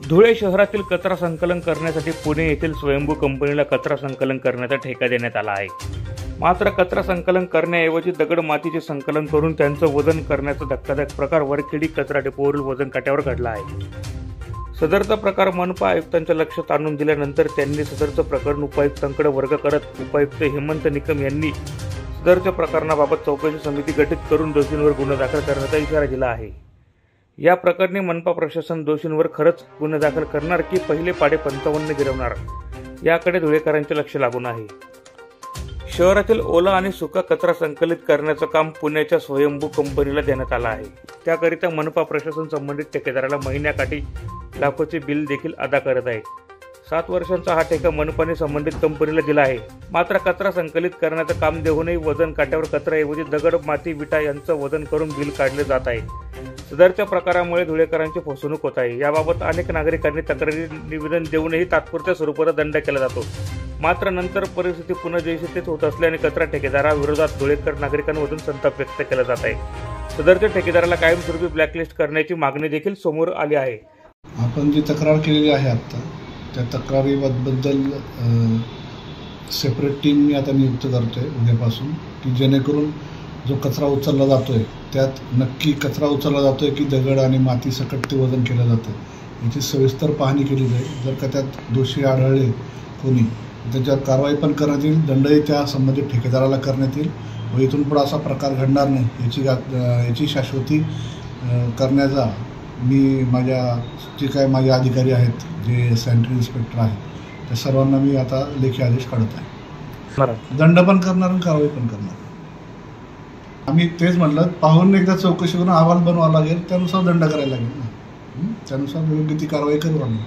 धुळे शहरातील कचरा संकलन करण्यासाठी पुणे येथील स्वयंभू कंपनीला कचरा संकलन करण्याचा ठेका देण्यात आला आहे. मात्र कचरा संकलन करण्याऐवजी दगड मातीचे संकलन करून त्यांचं वजन करण्याचा धक्कादायक प्रकार वरखेडी कचरा डेपोवरील वजन काट्यावर घडला आहे. सदरचा प्रकार मनपा आयुक्तांच्या लक्षात आणून दिल्यानंतर त्यांनी सदरचं प्रकरण उपायुक्तांकडे वर्ग करत उपायुक्त हेमंत निकम यांनी सदरच्या प्रकरणाबाबत चौकशी समिती गठीत करून दोषींवर गुन्हा दाखल करण्याचा इशारा दिला आहे. या प्रकरणी मनपा प्रशासन दोषींवर खरंच गुन्हा दाखल करणार की पहिले पाडे 55 गिरवणार याकडे धुळेकरांचे लक्ष लागून आहे. शहरातील ओला आणि सुका कचरा संकलित करण्याचं काम पुण्याच्या स्वयंभू कंपनीला देण्यात आलं आहे. त्याकरिता मनपा प्रशासन संबंधित ठेकेदाराला महिन्याकाठी लाखोचे बिल देखील अदा करत आहे. 7 वर्षांचा हा ठेका मनपाने संबंधित कंपनीला दिला आहे. मात्र कचरा संकलित करण्याचं काम देऊनही वजन काट्यावर कचऱ्याऐवजी दगड माती विटा यांचं वजन करून बिल काढले जात आहे. सदरच्या प्रकारामुळे धुळेकरांची फसवणूक होत आहे. याबाबत अनेक नागरिकांनी तक्रारी निवेदन देऊनही तात्पुरत्या स्वरूपात दंड केला जातो. मात्र नंतर परिस्थिती पुन्हा जैसे तेच होत असल्याने कचरा ठेकेदाराविरोधात धुळेकर नागरिकांमधून संताप व्यक्त केला जात आहे. सदरच्या ठेकेदाराला कायमस्वरूपी ब्लॅकलिस्ट करण्याची मागणी देखील समोर आली आहे. आपण जी तक्रार केलेली आहे आता त्या तक्रारीबद्दल सेपरेट टीम मी आता नियुक्त करतोय उद्यापासून की जेणेकरून जो कचरा उचलला जातोय त्यात नक्की कचरा उचलला जातोय की दगड आणि माती सकट ते वजन केलं जातं याची सविस्तर पाहणी केली जाईल. जर का त्यात दोषी आढळले कोणी त्याच्यावर कारवाई पण करण्यात येईल, दंडही त्या संबंधित ठेकेदाराला करण्यात येईल व इथून पुढे असा प्रकार घडणार नाही याची शाश्वती करण्याचा मी माझ्या जे काय माझे अधिकारी आहेत जे सॅनिटरी इन्स्पेक्टर आहेत त्या सर्वांना मी आता लेखी आदेश काढत आहे. दंड पण करणार आणि कारवाई पण करणार. आम्ही तेच म्हटलं पाहून एकदा चौकशी करून अहवाल बनवावा लागेल, त्यानुसार दंड करायला लागेल ना, त्यानुसार योग्य ती कारवाई करू आम्ही.